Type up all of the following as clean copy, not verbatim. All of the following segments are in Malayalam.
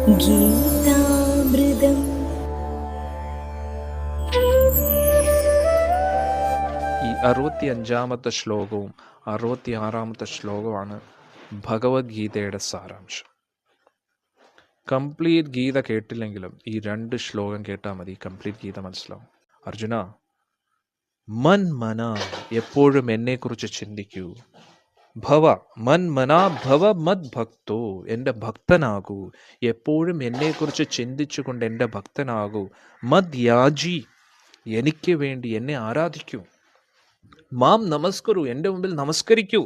ഗീതാമൃതം. ഈ 65-ാമത്തെ ശ്ലോകവും 66-ാമത്തെ ശ്ലോകമാണ് ഭഗവത്ഗീതയുടെ സാരാംശം. കംപ്ലീറ്റ് ഗീത കേട്ടില്ലെങ്കിലും ഈ 2 ശ്ലോകം കേട്ടാൽ മതി, കംപ്ലീറ്റ് ഗീത മനസ്സിലാവും. അർജുന, മൻ മന എപ്പോഴും എന്നെക്കുറിച്ച് ചിന്തിക്കൂ. ഭവ മൻ മനാ ഭവ മത് ഭക്തോ, എൻ്റെ ഭക്തനാകൂ. എപ്പോഴും എന്നെക്കുറിച്ച് ചിന്തിച്ചുകൊണ്ട് എൻ്റെ ഭക്തനാകൂ. മത് യാജി, എനിക്ക് വേണ്ടി എന്നെ ആരാധിക്കൂ. മാം നമസ്കരു, എൻ്റെ മുമ്പിൽ നമസ്കരിക്കൂ.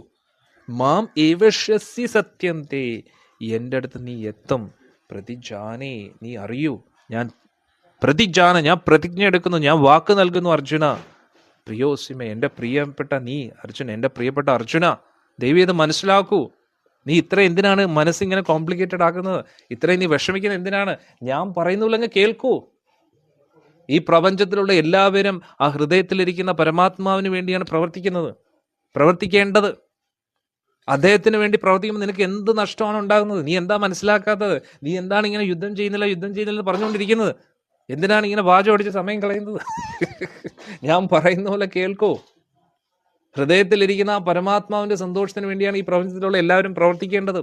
മാം ഏവഷ്യസി സത്യം തേ, എൻ്റെ അടുത്ത് നീ എത്തും. പ്രതിജാനേ, നീ അറിയൂ. ഞാൻ പ്രതിജ്ഞ എടുക്കുന്നു, ഞാൻ വാക്ക് നൽകുന്നു. അർജുന പ്രിയോസിമ, എൻ്റെ പ്രിയപ്പെട്ട നീ അർജുന, എൻ്റെ പ്രിയപ്പെട്ട അർജുന, ദൈവം ഇത് മനസ്സിലാക്കൂ. നീ ഇത്ര എന്തിനാണ് മനസ്സിങ്ങനെ കോംപ്ലിക്കേറ്റഡ് ആക്കുന്നത്? ഇത്രയും നീ വിഷമിക്കുന്നത് എന്തിനാണ്? ഞാൻ പറയുന്നില്ലെങ്കിൽ കേൾക്കൂ. ഈ പ്രപഞ്ചത്തിലുള്ള എല്ലാവരും ആ ഹൃദയത്തിലിരിക്കുന്ന പരമാത്മാവിന് വേണ്ടിയാണ് പ്രവർത്തിക്കേണ്ടത്. അദ്ദേഹത്തിന് വേണ്ടി പ്രവർത്തിക്കുമ്പോൾ നിനക്ക് എന്ത് നഷ്ടമാണ് ഉണ്ടാകുന്നത്? നീ എന്താ മനസ്സിലാക്കാത്തത്? നീ എന്താണ് ഇങ്ങനെ യുദ്ധം ചെയ്യുന്നില്ല പറഞ്ഞുകൊണ്ടിരിക്കുന്നത്? എന്തിനാണ് ഇങ്ങനെ വാചം അടിച്ച് സമയം കളയുന്നത്? ഞാൻ പറയുന്ന പോലെ കേൾക്കൂ. ഹൃദയത്തിലിരിക്കുന്ന ആ പരമാത്മാവിന്റെ സന്തോഷത്തിന് വേണ്ടിയാണ് ഈ പ്രപഞ്ചത്തിലുള്ള എല്ലാവരും പ്രവർത്തിക്കേണ്ടത്.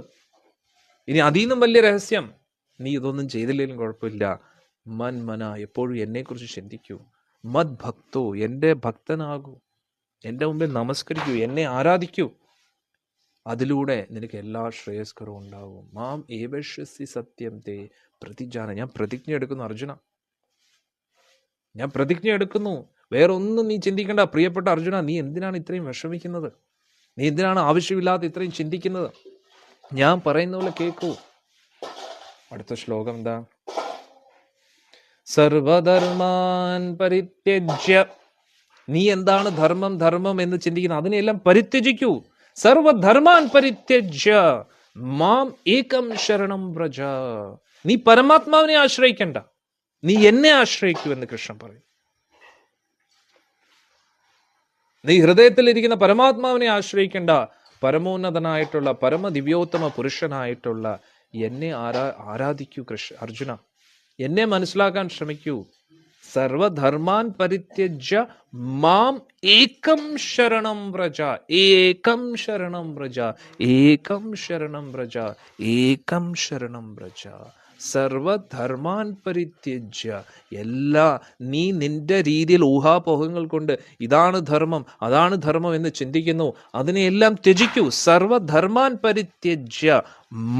ഇനി അതിൽ നിന്നും വലിയ രഹസ്യം, നീ ഇതൊന്നും ചെയ്തില്ലെങ്കിലും കുഴപ്പമില്ല. മൻ മന, എപ്പോഴും എന്നെക്കുറിച്ച് ചിന്തിക്കൂ. മത് ഭക്തോ, എൻ്റെ ഭക്തനാകൂ. എൻ്റെ മുമ്പിൽ നമസ്കരിക്കൂ, എന്നെ ആരാധിക്കൂ. അതിലൂടെ നിനക്ക് എല്ലാ ശ്രേയസ്കരവും ഉണ്ടാവും. മാം ഏവഷ്യസി സത്യം തേ പ്രതിജാന, ഞാൻ പ്രതിജ്ഞ എടുക്കുന്നു അർജുന, ഞാൻ പ്രതിജ്ഞ എടുക്കുന്നു. വേറൊന്നും നീ ചിന്തിക്കണ്ട. പ്രിയപ്പെട്ട അർജുന, നീ എന്തിനാണ് ഇത്രയും വിഷമിക്കുന്നത്? നീ എന്തിനാണ് ആവശ്യമില്ലാതെ ഇത്രയും ചിന്തിക്കുന്നത്? ഞാൻ പറയുന്ന പോലെ കേൾക്കൂ. അടുത്ത ശ്ലോകം എന്താ? സർവധർമാൻ പരിത്യജ്യ, നീ എന്താണ് ധർമ്മം എന്ന് ചിന്തിക്കുന്നത്? അതിനെല്ലാം പരിത്യജിക്കൂ. സർവധർമാൻ പരിത്യജ്യ മാം ഏകം ശരണം വ്രജ, നീ പരമാത്മാവിനെ ആശ്രയിക്കണ്ട, നീ എന്നെ ആശ്രയിക്കൂ എന്ന് കൃഷ്ണൻ പറയും. നീ ഹൃദയത്തിലിരിക്കുന്ന പരമാത്മാവിനെ ആശ്രയിക്കണ്ട, പരമോന്നതനായിട്ടുള്ള പരമദിവ്യോത്തമ പുരുഷനായിട്ടുള്ള എന്നെ ആരാധിക്കൂ. അർജുന, എന്നെ മനസ്സിലാക്കാൻ ശ്രമിക്കൂ. സർവധർമാൻ പരിത്യജ്യ മാം ഏകം ശരണം വ്രജ, ഏകം ശരണം വ്രജ, ഏകം ശരണം വ്രജ, ഏകം ശരണം വ്രജ. സർവധർമാൻ പരിത്യജ്യ, നീ നിന്റെ രീതിയിൽ ഊഹാപോഹങ്ങൾ കൊണ്ട് ഇതാണ് ധർമ്മം അതാണ് ധർമ്മം എന്ന് ചിന്തിക്കുന്നു, അതിനെയെല്ലാം ത്യജിക്കൂ. സർവധർമാൻ പരിത്യജ്യ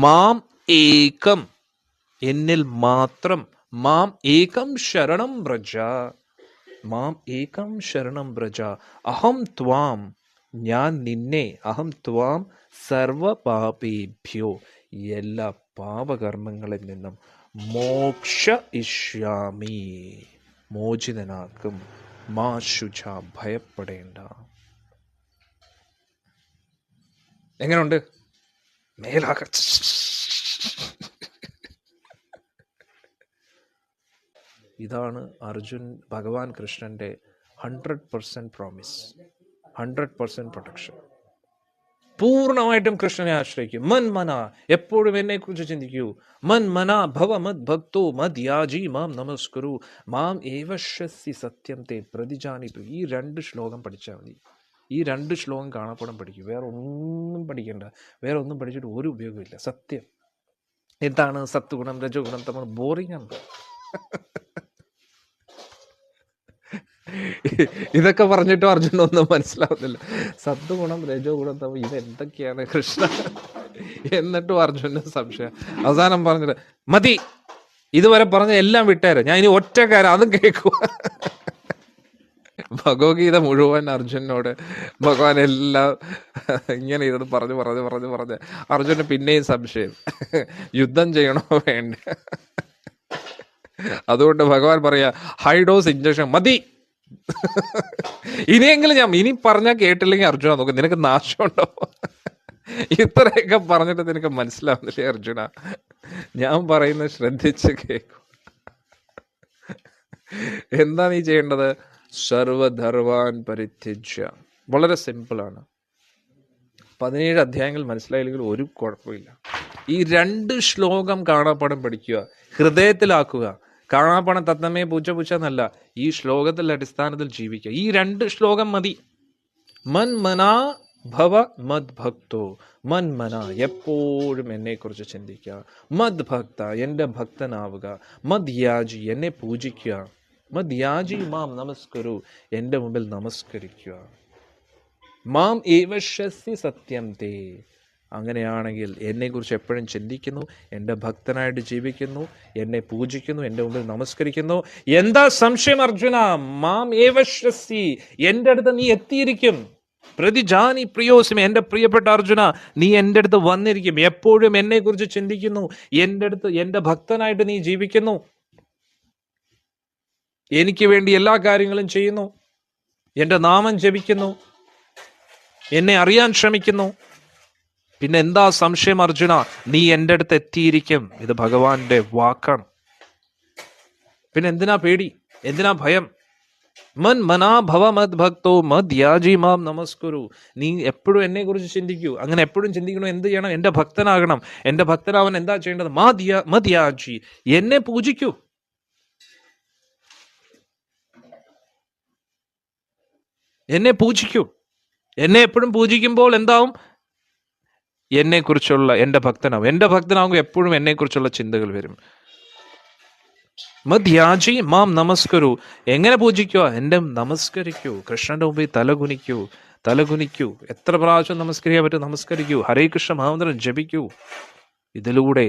മാം ഏകം, എന്നിൽ മാത്രം. മാം ഏകം ശരണം വ്രജ, മാം ഏകം ശരണം വ്രജ. അഹം ത്വാം, ഞാൻ നിന്നെ, അഹം ത്വാം സർവപാപേഭ്യോ, എല്ലാ പാപകർമ്മങ്ങളിൽ നിന്നും മോക്ഷയിഷ്യാമി, മോചിതനാക്കും. മാ ശുച, ഭയപ്പെടേണ്ട. എങ്ങനെയുണ്ട്? മേലാക ഇതാണ് ഭഗവാൻ കൃഷ്ണന്റെ 100% പ്രോമിസ്, 100% പ്രൊട്ടക്ഷൻ. പൂർണ്ണമായിട്ടും കൃഷ്ണനെ ആശ്രയിക്കും. മൻ മന, എപ്പോഴും എന്നെ കുറിച്ച് ചിന്തിക്കൂ. മൻ മന ഭവ മത് ഭക്തോ മത് യാജി മാം നമസ്കുരു. മാം ഏവഷ്യസി സത്യം തേ പ്രതിജാനിതു. ഈ 2 ശ്ലോകം പഠിച്ചാൽ മതി. ഈ 2 ശ്ലോകം കാണാപ്പാടം പഠിക്കും. വേറെ ഒന്നും പഠിക്കേണ്ട. വേറെ ഒന്നും പഠിച്ചിട്ട് ഒരു ഉപയോഗമില്ല. സത്യം എന്താണ്? സത്വഗുണം രജോഗുണം തമോ, ബോറിംഗ് ആണ്. ഇതൊക്കെ പറഞ്ഞിട്ടും അർജുനൊന്നും മനസ്സിലാവുന്നില്ല. സത്വഗുണം രജോ ഗുണം തമോ, ഇതെന്തൊക്കെയാണ് കൃഷ്ണ? എന്നിട്ടും അർജുന സംശയം. അവസാനം പറഞ്ഞിട്ട് മതി, ഇതുവരെ പറഞ്ഞ എല്ലാം വിട്ടേരെ, ഞാൻ ഇനി ഒറ്റക്കാരൻ, അതും കേൾക്കുക. ഭഗവത്ഗീത മുഴുവൻ അർജുനോട് ഭഗവാൻ എല്ലാം ഇങ്ങനെ ഇരുന്ന് പറഞ്ഞ് അർജുന് പിന്നെയും സംശയം, യുദ്ധം ചെയ്യണോ വേണ്ട. അതുകൊണ്ട് ഭഗവാൻ പറയാ, ഹൈ ഡോസ് ഇഞ്ചക്ഷൻ മതി. ഇനിയെങ്കിലും ഇനി പറഞ്ഞാൽ കേട്ടില്ലെങ്കിൽ അർജുന നോക്ക്, നിനക്ക് നാശമുണ്ടോ? ഇത്രയൊക്കെ പറഞ്ഞിട്ട് നിനക്ക് മനസ്സിലാവുന്നില്ലേ അർജുന? ഞാൻ പറയുന്നത് ശ്രദ്ധിച്ച് കേൾക്കും. എന്താ നീ ചെയ്യേണ്ടത്? സർവധർമാൻ പരിത്യജ്യ. വളരെ സിമ്പിളാണ്. 17 അധ്യായങ്ങൾ മനസ്സിലായില്ലെങ്കിൽ ഒരു കുഴപ്പമില്ല. ഈ 2 ശ്ലോകം കാണാപ്പാഠം പഠിക്കുക, ഹൃദയത്തിലാക്കുക. കാണാപ്പാഠം തത്തമ്മയെ പൂച്ച എന്നല്ല, ഈ ശ്ലോകത്തിന്റെ അടിസ്ഥാനത്തിൽ ജീവിക്കുക. ഈ 2 ശ്ലോകം മതി. മൻ മനാ ഭവ മദ് ഭക്തോ. മൻ മന, എപ്പോഴും എന്നെക്കുറിച്ച് ചിന്തിക്കുക. മദ് ഭക്ത, എൻ്റെ ഭക്തനാവുക. മദ് യാജി, എന്നെ പൂജിക്കുക. മദ് യാജി മാം നമസ്കരു, എൻ്റെ മുമ്പിൽ നമസ്കരിക്കുക. മാം ഏവശസി സത്യം തേ. അങ്ങനെയാണെങ്കിൽ എന്നെക്കുറിച്ച് എപ്പോഴും ചിന്തിക്കുന്നു, എൻ്റെ ഭക്തനായിട്ട് ജീവിക്കുന്നു, എന്നെ പൂജിക്കുന്നു, എൻ്റെ മുമ്പിൽ നമസ്കരിക്കുന്നു. എന്താ സംശയം അർജുന? മാം ഏവശസി, എൻ്റെ അടുത്ത് നീ എത്തിയിരിക്കും. പ്രതിജാനി പ്രിയോസിമേ, എൻ്റെ പ്രിയപ്പെട്ട അർജുന, നീ എൻ്റെ അടുത്ത് വന്നിരിക്കും. എപ്പോഴും എന്നെക്കുറിച്ച് ചിന്തിക്കുന്നു, എൻ്റെ അടുത്ത് എൻ്റെ ഭക്തനായിട്ട് നീ ജീവിക്കുന്നു, എനിക്ക് വേണ്ടി എല്ലാ കാര്യങ്ങളും ചെയ്യുന്നു, എൻ്റെ നാമം ജപിക്കുന്നു, എന്നെ അറിയാൻ ശ്രമിക്കുന്നു. പിന്നെ എന്താ സംശയം അർജുന? നീ എൻ്റെ അടുത്ത് എത്തിയിരിക്കും. ഇത് ഭഗവാന്റെ വാക്കാണ്. പിന്നെ എന്തിനാ പേടി, എന്തിനാ ഭയം? മൻ മനാ ഭവ മദ് ഭക്തോ മദ് യാജി മാം നമസ്കുരു. നീ എപ്പോഴും എന്നെ കുറിച്ച് ചിന്തിക്കൂ. അങ്ങനെ എപ്പോഴും ചിന്തിക്കണം. എന്ത് ചെയ്യണം? എൻ്റെ ഭക്തനാകണം. എൻ്റെ ഭക്തനാവൻ എന്താ ചെയ്യേണ്ടത്? മദ് യാജി, എന്നെ പൂജിക്കൂ. എന്നെ പൂജിക്കൂ. എന്നെ എപ്പോഴും പൂജിക്കുമ്പോൾ എന്താവും? എന്നെ കുറിച്ചുള്ള എൻ്റെ ഭക്തനാവും. എൻ്റെ ഭക്തനാകുമ്പോൾ എപ്പോഴും എന്നെ കുറിച്ചുള്ള ചിന്തകൾ വരും. മദ്യാജി മാം നമസ്കരു. എങ്ങനെ പൂജിക്കുക? എൻ്റെ നമസ്കരിക്കൂ. കൃഷ്ണന്റെ മുമ്പിൽ തലകുനിക്കൂ. എത്ര പ്രാവശ്യം നമസ്കരിക്കാൻ പറ്റും നമസ്കരിക്കൂ. ഹരേ കൃഷ്ണ മഹാമന്ത്രം ജപിക്കൂ. ഇതിലൂടെ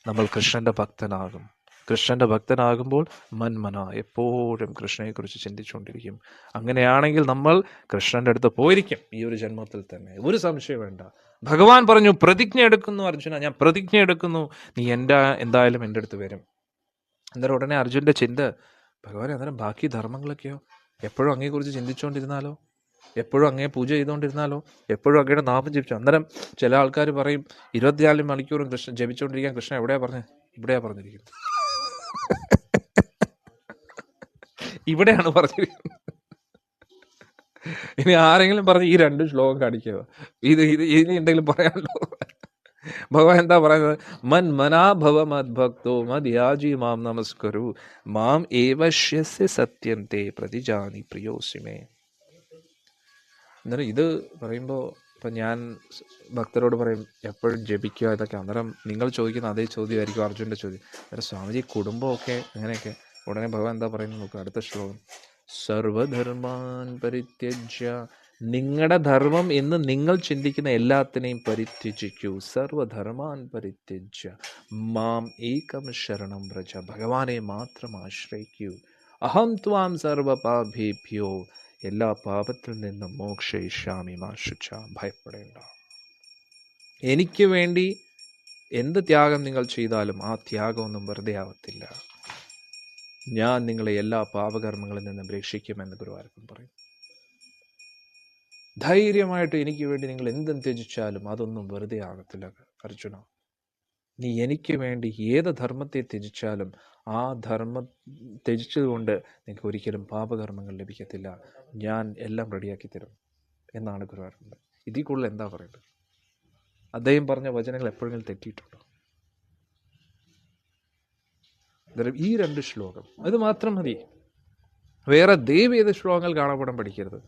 നമ്മൾ കൃഷ്ണന്റെ ഭക്തനാകും. കൃഷ്ണന്റെ ഭക്തനാകുമ്പോൾ മന്മന, എപ്പോഴും കൃഷ്ണനെക്കുറിച്ച് ചിന്തിച്ചുകൊണ്ടിരിക്കും. അങ്ങനെയാണെങ്കിൽ നമ്മൾ കൃഷ്ണന്റെ അടുത്ത് പോയിരിക്കും ഈ ഒരു ജന്മത്തിൽ തന്നെ, ഒരു സംശയം വേണ്ട. ഭഗവാൻ പറഞ്ഞു, പ്രതിജ്ഞ എടുക്കുന്നു അർജുന, ഞാൻ പ്രതിജ്ഞ എടുക്കുന്നു, നീ എന്തായാലും എൻ്റെ അടുത്ത് വരും. അന്നേരം ഉടനെ അർജുൻ്റെ ചിന്ത, ഭഗവാൻ അന്നേരം ബാക്കി ധർമ്മങ്ങളൊക്കെയോ? എപ്പോഴും അങ്ങയെക്കുറിച്ച് ചിന്തിച്ചുകൊണ്ടിരുന്നാലോ? എപ്പോഴും അങ്ങയെ പൂജ ചെയ്തുകൊണ്ടിരുന്നാലോ? എപ്പോഴും അങ്ങയുടെ നാമം ജപിച്ചു? അന്നേരം ചില ആൾക്കാർ പറയും, 24 മണിക്കൂറും കൃഷ്ണൻ ജപിച്ചുകൊണ്ടിരിക്കാൻ കൃഷ്ണൻ എവിടെയാ പറഞ്ഞിരിക്കുന്നത്? ഇവിടെയാണ് പറഞ്ഞിരിക്കുന്നത്. ഇനി ആരെങ്കിലും പറഞ്ഞ് ഈ 2 ശ്ലോകം കാണിക്കുക, ഇനി എന്തെങ്കിലും പറയാനുണ്ടോ? ഭഗവാൻ എന്താ പറയുന്നത്? മൻ മനാഭവ മദ് ഭക്തോ മദ് യാജി മാം നമസ്കരു മാം ഏവശ്യസ്യ സത്യം തേ പ്രതിജാനി പ്രിയോസിമേ. അന്നേരം ഇത് പറയുമ്പോൾ ഇപ്പം ഞാൻ ഭക്തരോട് പറയും എപ്പോഴും ജപിക്കുക ഇതൊക്കെ. അന്നേരം നിങ്ങൾ ചോദിക്കുന്ന അതേ ചോദ്യമായിരിക്കും അർജുൻ്റെ ചോദ്യം. അന്നേരം സ്വാമിജി കുടുംബമൊക്കെ അങ്ങനെയൊക്കെ. ഉടനെ ഭഗവാൻ എന്താ പറയുന്നത് നോക്കുക, അടുത്ത ശ്ലോകം. സർവധർമാൻ പരിത്യജ്യ, നിങ്ങളുടെ ധർമ്മം എന്ന് നിങ്ങൾ ചിന്തിക്കുന്ന എല്ലാത്തിനെയും പരിത്യജിക്കൂ. സർവധർമാൻ പരിത്യജ്യ മാം ഏകം ശരണം വ്രജ, ഭഗവാനെ മാത്രം ആശ്രയിക്കൂ. അഹം ത്വാം സർവപാപേഭ്യോ, എല്ലാ പാപത്തിൽ നിന്നും മോക്ഷയിഷ്യാമി മാ ശുച, ഭയപ്പെടേണ്ട. എനിക്ക് വേണ്ടി എന്ത് ത്യാഗം നിങ്ങൾ ചെയ്താലും ആ ത്യാഗമൊന്നും വെറുതെ ആവത്തില്ല. ഞാൻ നിങ്ങളെ എല്ലാ പാപകർമ്മങ്ങളിൽ നിന്നും രക്ഷിക്കുമെന്ന് ഗുരുവായൂരപ്പൻ പറയും. ധൈര്യമായിട്ട് എനിക്ക് വേണ്ടി നിങ്ങൾ എന്തും ത്യജിച്ചാലും അതൊന്നും വെറുതെ ആകത്തില്ല അർജുന. നീ എനിക്ക് വേണ്ടി ഏത് ധർമ്മത്തെ ത്യജിച്ചാലും ആ ധർമ്മം ത്യജിച്ചതുകൊണ്ട് നിങ്ങൾക്ക് ഒരിക്കലും പാപകർമ്മങ്ങൾ ലഭിക്കത്തില്ല. ഞാൻ എല്ലാം റെഡിയാക്കി തരും എന്നാണ് ഗുരുവായൂരപ്പൻ. ഇതിൽ കൂടുതൽ എന്താ പറയേണ്ടത്? അദ്ദേഹം പറഞ്ഞ വചനങ്ങൾ എപ്പോഴെങ്കിലും തെറ്റിയിട്ടുണ്ടോ? ഈ 2 ശ്ലോകം അത് മാത്രം മതി. വേറെ ദേവീത ശ്ലോകങ്ങൾ കാണാപ്പാടം പഠിക്കരുത്.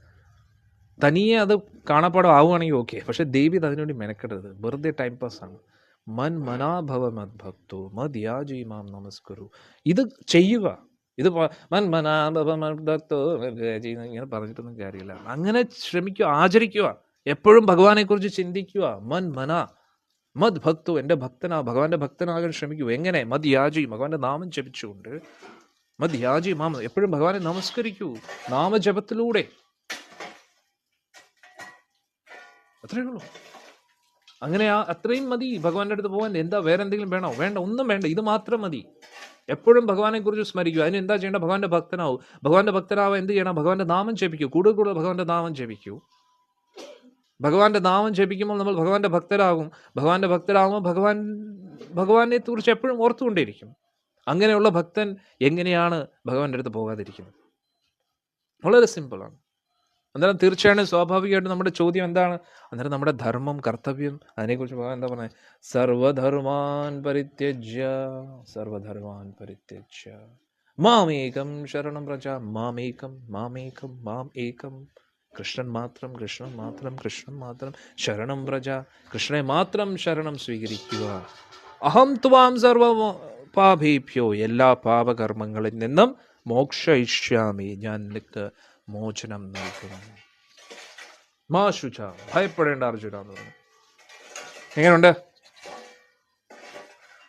തനിയെ അത് കാണാപ്പാടം ആവുകയാണെങ്കിൽ ഓക്കെ, പക്ഷെ ദേവി അതിനുവേണ്ടി മെനക്കെടരുത്. വെറുതെ ടൈം പാസ്സാണ്. മൻ മനാഭവ മദ് ഭക്തോ മദ് യാജി മാം നമസ്കരു. ഇത് ചെയ്യുക. ഇത് മൻ മനാഭവ മദ് ഭക്തോ ഇങ്ങനെ പറഞ്ഞിട്ടൊന്നും കാര്യമില്ല. അങ്ങനെ ശ്രമിക്കുക, ആചരിക്കുക, എപ്പോഴും ഭഗവാനെക്കുറിച്ച് ചിന്തിക്കുക. മൻ മന മദ് ഭക്തോ, എൻ്റെ ഭഗവാന്റെ ഭക്തനാകാൻ ശ്രമിക്കൂ. എങ്ങനെ? മദ് യാജി, ഭഗവാന്റെ നാമം ജപിച്ചുകൊണ്ട്. മദ് യാജി മാം, എപ്പോഴും ഭഗവാനെ നമസ്കരിക്കൂ നാമജപത്തിലൂടെ. അത്രയേ ഉള്ളൂ. അങ്ങനെ അത്രയും മതി ഭഗവാന്റെ അടുത്ത് പോകാൻ. എന്താ വേറെ എന്തെങ്കിലും വേണോ? വേണ്ട, ഒന്നും വേണ്ട. ഇത് മാത്രം മതി. എപ്പോഴും ഭഗവാനെ കുറിച്ച് സ്മരിക്കൂ. അതിന് എന്താ ചെയ്യേണ്ട? ഭഗവാന്റെ ഭക്തനാവും. ഭഗവാന്റെ ഭക്തനാവാൻ എന്ത് ചെയ്യണം? ഭഗവാന്റെ നാമം ജപിക്കൂ. കൂടുതൽ ഭഗവാന്റെ നാമം ജപിക്കൂ. ഭഗവാന്റെ നാമം ജപിക്കുമ്പോൾ നമ്മൾ ഭഗവാന്റെ ഭക്തരാകും. ഭഗവാന്റെ ഭക്തരാകുമ്പോൾ ഭഗവാനെ കുറിച്ച് എപ്പോഴും ഓർത്തുകൊണ്ടേയിരിക്കും. അങ്ങനെയുള്ള ഭക്തൻ എങ്ങനെയാണ് ഭഗവാന്റെ അടുത്ത് പോകാതിരിക്കുന്നത്? വളരെ സിമ്പിളാണ്. അന്നേരം തീർച്ചയായും സ്വാഭാവികമായിട്ടും നമ്മുടെ ചോദ്യം എന്താണ്? അന്നേരം നമ്മുടെ ധർമ്മം, കർത്തവ്യം, അതിനെക്കുറിച്ച് ഭഗവാൻ എന്താ പറഞ്ഞത്? സർവധർമാൻ പരിത്യജ്യ സർവധർമാൻ പരിത്യജ്യ മാമേകം ശരണം വ്രജ. മാമേകം മാമേകം മാം ഏകം. കൃഷ്ണൻ മാത്രം, കൃഷ്ണൻ മാത്രം, കൃഷ്ണൻ മാത്രം ശരണം വ്രജ. കൃഷ്ണനെ മാത്രം ശരണം സ്വീകരിക്കുക. അഹം ത്വാം സർവ പാപേഭ്യോ, എല്ലാ പാപകർമ്മങ്ങളിൽ നിന്നും മോക്ഷയിഷ്യാമി, ഞാൻ നിനക്ക് മോചനം നൽകുന്നു. മാ ശുച, ഭയപ്പെടേണ്ട അർജുന എന്ന് പറഞ്ഞു. എങ്ങനെയുണ്ട്?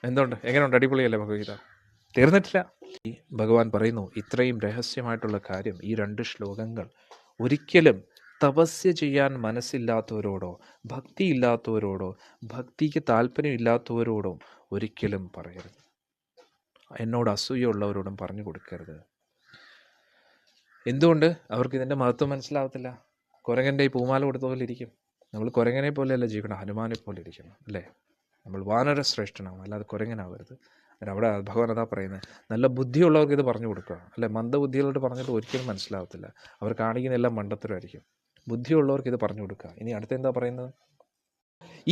എന്തുണ്ട്? എങ്ങനെയുണ്ട്? അടിപൊളിയല്ലേ ഭഗവത്ഗീത? തീർന്നിട്ടില്ല. ഭഗവാൻ പറയുന്നു ഇത്രയും രഹസ്യമായിട്ടുള്ള കാര്യം ഈ 2 ശ്ലോകങ്ങൾ ഒരിക്കലും തപസ്യ ചെയ്യാൻ മനസ്സില്ലാത്തവരോടോ ഭക്തിയില്ലാത്തവരോടോ ഭക്തിക്ക് താല്പര്യമില്ലാത്തവരോടോ ഒരിക്കലും പറയരുത്. എന്നോട് അസൂയുള്ളവരോടും പറഞ്ഞു കൊടുക്കരുത്. എന്തുകൊണ്ട്? അവർക്ക് ഇതിൻ്റെ മഹത്വം മനസ്സിലാവത്തില്ല. കുരങ്ങൻ്റെ ഈ പൂമാല കൊടുത്ത പോലെ ഇരിക്കും. നമ്മൾ കുരങ്ങനെ പോലെയല്ല ജീവിക്കണം, ഹനുമാനെ പോലെ ഇരിക്കണം, അല്ലേ? നമ്മൾ വാനര ശ്രേഷ്ഠനാവും, അല്ലാതെ കുരങ്ങനാവരുത്. അവിടെ ഭഗവാൻ അതാ പറയുന്നത്. നല്ല ബുദ്ധിയുള്ളവർക്ക് ഇത് പറഞ്ഞു കൊടുക്കുക, അല്ലെ? മന്ദബുദ്ധികളോട് പറഞ്ഞിട്ട് ഒരിക്കലും മനസ്സിലാവത്തില്ല. അവർ കാണിക്കുന്ന എല്ലാം മണ്ടത്തരമായിരിക്കും. ബുദ്ധിയുള്ളവർക്ക് ഇത് പറഞ്ഞു കൊടുക്കുക. ഇനി അടുത്ത എന്താ പറയുന്നത്?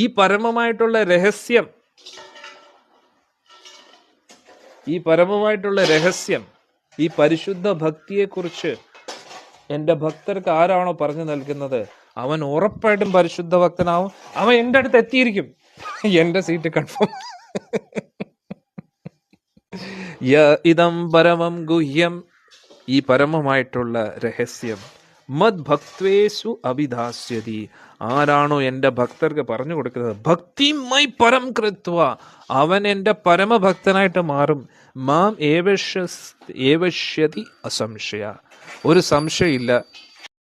ഈ പരമമായിട്ടുള്ള രഹസ്യം, ഈ പരമമായിട്ടുള്ള രഹസ്യം, ഈ പരിശുദ്ധ ഭക്തിയെക്കുറിച്ച് എൻ്റെ ഭക്തർക്ക് ആരാണോ പറഞ്ഞു നൽകുന്നത് അവൻ ഉറപ്പായിട്ടും പരിശുദ്ധ ഭക്തനാവും. അവൻ എൻ്റെ അടുത്ത് എത്തിയിരിക്കും. എൻ്റെ സീറ്റ് കൺഫേം. ഇതം പരമം ഗുഹ്യം, ഈ പരമമായിട്ടുള്ള രഹസ്യം, മദ് ഭക്തേഷു അഭിധാസ്യതി, ആരാണോ എൻ്റെ ഭക്തർക്ക് പറഞ്ഞു കൊടുക്കുന്നത്, ഭക്തിമൈ പരം കൃത്വ, അവൻ എൻ്റെ പരമഭക്തനായിട്ട് മാറും. മാം ഏവശ്യതി അസംശയ, ഒരു സംശയമില്ല